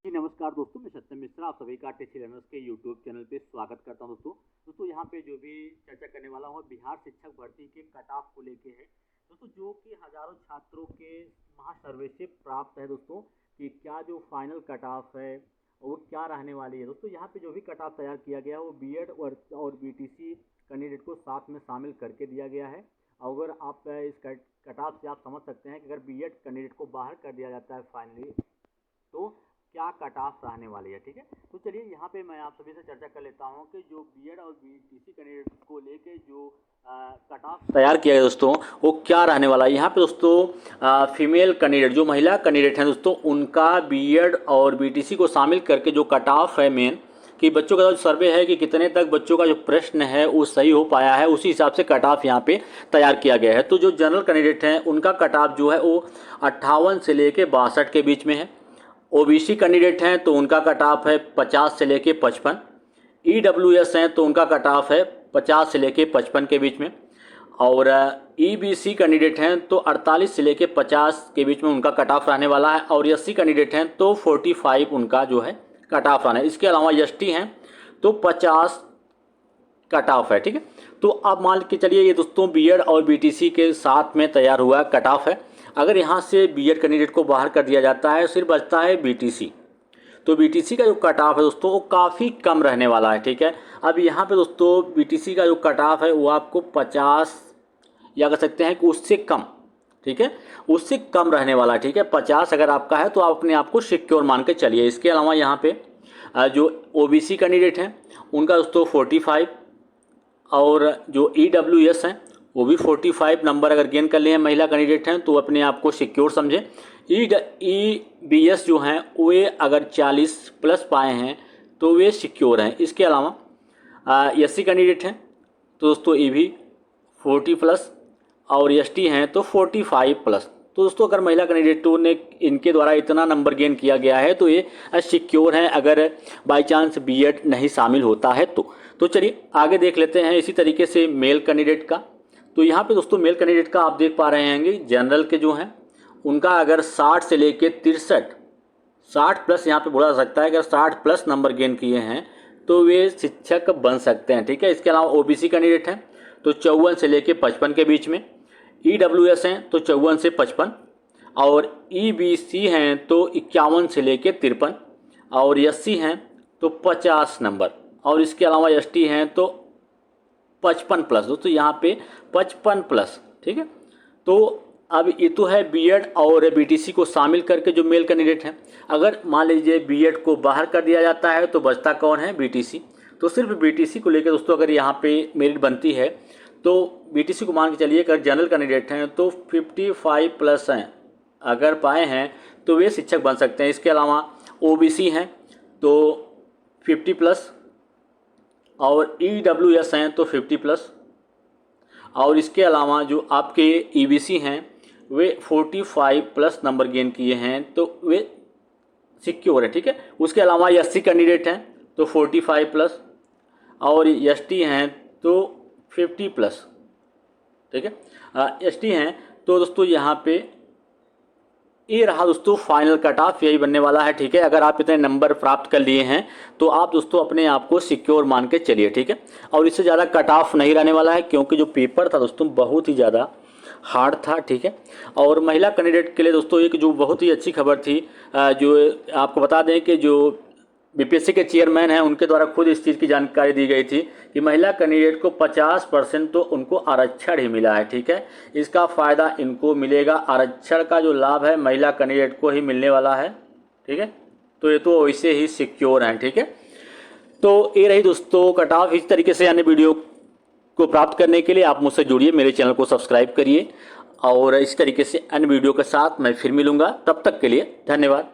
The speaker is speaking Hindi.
जी नमस्कार दोस्तों, मैं सत्यम मिश्रा आप सभी का टीसी लर्नर्स के यूट्यूब चैनल पे स्वागत करता हूं। दोस्तों यहाँ पे जो भी चर्चा करने वाला हूँ बिहार शिक्षक भर्ती के कट ऑफ को लेके है दोस्तों, जो कि हजारों छात्रों के महासर्वे से प्राप्त है दोस्तों कि क्या जो फाइनल कट ऑफ है वो क्या रहने वाली है। दोस्तों यहाँ पे जो भी कट ऑफ तैयार किया गया है वो बीएड और बीटीसी कैंडिडेट को साथ में शामिल करके दिया गया है। अगर आप इस कट ऑफ से आप समझ सकते हैं कि अगर बीएड कैंडिडेट को बाहर कर दिया जाता है फाइनली तो क्या कट ऑफ रहने वाली है। ठीक है, तो चलिए यहाँ पे मैं आप सभी से चर्चा कर लेता हूँ कि जो बीएड और बीटीसी कैंडिडेट को लेके जो कट ऑफ तैयार किया है दोस्तों वो क्या रहने वाला है। यहाँ पे दोस्तों फीमेल कैंडिडेट जो महिला कैंडिडेट हैं दोस्तों उनका बीएड और बीटीसी को शामिल करके जो कट ऑफ है मेन कि बच्चों का जो सर्वे है कि कितने तक बच्चों का जो प्रश्न है वो सही हो पाया है, उसी हिसाब से कट ऑफ यहाँ पे तैयार किया गया है। तो जो जनरल कैंडिडेट हैं उनका कट ऑफ जो है वो 58 से लेके 62 के बीच में है। ओबीसी कैंडिडेट हैं तो उनका कट ऑफ है 50 से लेके 55। ईडब्ल्यूएस हैं तो उनका कट ऑफ है 50 से लेके 55 के बीच में। और ईबीसी कैंडिडेट हैं तो 48 से लेके 50 के बीच में उनका कट ऑफ रहने वाला है। और एससी कैंडिडेट हैं तो 45 उनका जो है कट ऑफ रहना है। इसके अलावा एसटी हैं तो 50 कट ऑफ है। ठीक है, तो अब मान के चलिए ये दोस्तों बीएड और बीटीसी के साथ में तैयार हुआ कट ऑफ है। अगर यहाँ से बीएड कैंडिडेट को बाहर कर दिया जाता है सिर्फ बचता है बीटीसी, तो बीटीसी का जो कट ऑफ है दोस्तों वो काफ़ी कम रहने वाला है। ठीक है, अब यहाँ पे दोस्तों बीटीसी का जो कट ऑफ है वो आपको 50 या कह सकते हैं कि उससे कम, ठीक है, उससे कम रहने वाला है। ठीक है, 50 अगर आपका है तो आप अपने आप को सिक्योर मान के चलिए। इसके अलावा यहाँ पे जो ओबीसी कैंडिडेट हैं उनका दोस्तों 45 और जो ईडब्ल्यूएस हैं वो भी 45 नंबर अगर गेन कर लिए हैं महिला कैंडिडेट हैं तो अपने आप को सिक्योर समझें। ईबीएस जो हैं वे अगर 40 प्लस पाए हैं तो वे सिक्योर हैं। इसके अलावा एससी कैंडिडेट हैं तो दोस्तों ये भी 40 प्लस और एसटी हैं तो 45 प्लस। तो दोस्तों अगर महिला कैंडिडेटों ने इनके द्वारा इतना नंबर गेन किया गया है तो ये सिक्योर हैं अगर बाय चांस बीएड नहीं शामिल होता है तो चलिए आगे देख लेते हैं इसी तरीके से मेल कैंडिडेट का। तो यहाँ पे दोस्तों मेल कैंडिडेट का आप देख पा रहे हैं जनरल के जो हैं उनका अगर 60 से लेके 63 60 प्लस यहाँ पे बोला जा सकता है, अगर 60 प्लस नंबर गेन किए हैं तो वे शिक्षक बन सकते हैं। ठीक है, इसके अलावा ओबीसी कैंडिडेट हैं तो 54 से लेके 55 के बीच में। ईडब्ल्यूएस हैं तो 54 से 55 और ईबीसी हैं तो 51 से लेके 53 और एससी हैं तो 50 नंबर और इसके अलावा एसटी हैं तो 55 प्लस। दोस्तों यहाँ पे 55 प्लस। ठीक है, तो अब ये तो है बीएड और बीटीसी को शामिल करके जो मेल कैंडिडेट हैं। अगर मान लीजिए बीएड को बाहर कर दिया जाता है तो बचता कौन है, बीटीसी। तो सिर्फ बीटीसी को लेकर दोस्तों अगर यहाँ पे मेरिट बनती है तो बीटीसी को मान के चलिए अगर जनरल कैंडिडेट हैं तो 55 प्लस हैं अगर पाए हैं तो वे शिक्षक बन सकते हैं। इसके अलावा ओबीसी हैं तो 50 प्लस और ईडब्ल्यूएस हैं तो 50 प्लस और इसके अलावा जो आपके ईबीसी हैं वे 45 प्लस नंबर गेन किए हैं तो वे सिक्योर है। ठीक है, उसके अलावा एससी कैंडिडेट हैं तो 45 प्लस और एसटी हैं तो 50 प्लस। ठीक है, एसटी हैं तो दोस्तों यहाँ पे ये रहा दोस्तों फाइनल कट ऑफ, यही बनने वाला है। ठीक है, अगर आप इतने नंबर प्राप्त कर लिए हैं तो आप दोस्तों अपने आप को सिक्योर मान के चलिए। ठीक है, और इससे ज़्यादा कट ऑफ नहीं रहने वाला है क्योंकि जो पेपर था दोस्तों बहुत ही ज़्यादा हार्ड था। ठीक है, और महिला कैंडिडेट के लिए दोस्तों एक जो बहुत ही अच्छी खबर थी, जो आपको बता दें कि जो बीपीएससी के चेयरमैन हैं उनके द्वारा खुद इस चीज़ की जानकारी दी गई थी कि महिला कैंडिडेट को 50% तो उनको आरक्षण ही मिला है। ठीक है, इसका फ़ायदा इनको मिलेगा, आरक्षण का जो लाभ है महिला कैंडिडेट को ही मिलने वाला है। ठीक है, तो ये तो वैसे ही सिक्योर हैं। ठीक है, तो ये रही दोस्तों कट ऑफ। इस तरीके से अन्य वीडियो को प्राप्त करने के लिए आप मुझसे जुड़िए, मेरे चैनल को सब्सक्राइब करिए और इस तरीके से अन्य वीडियो के साथ मैं फिर मिलूँगा। तब तक के लिए धन्यवाद।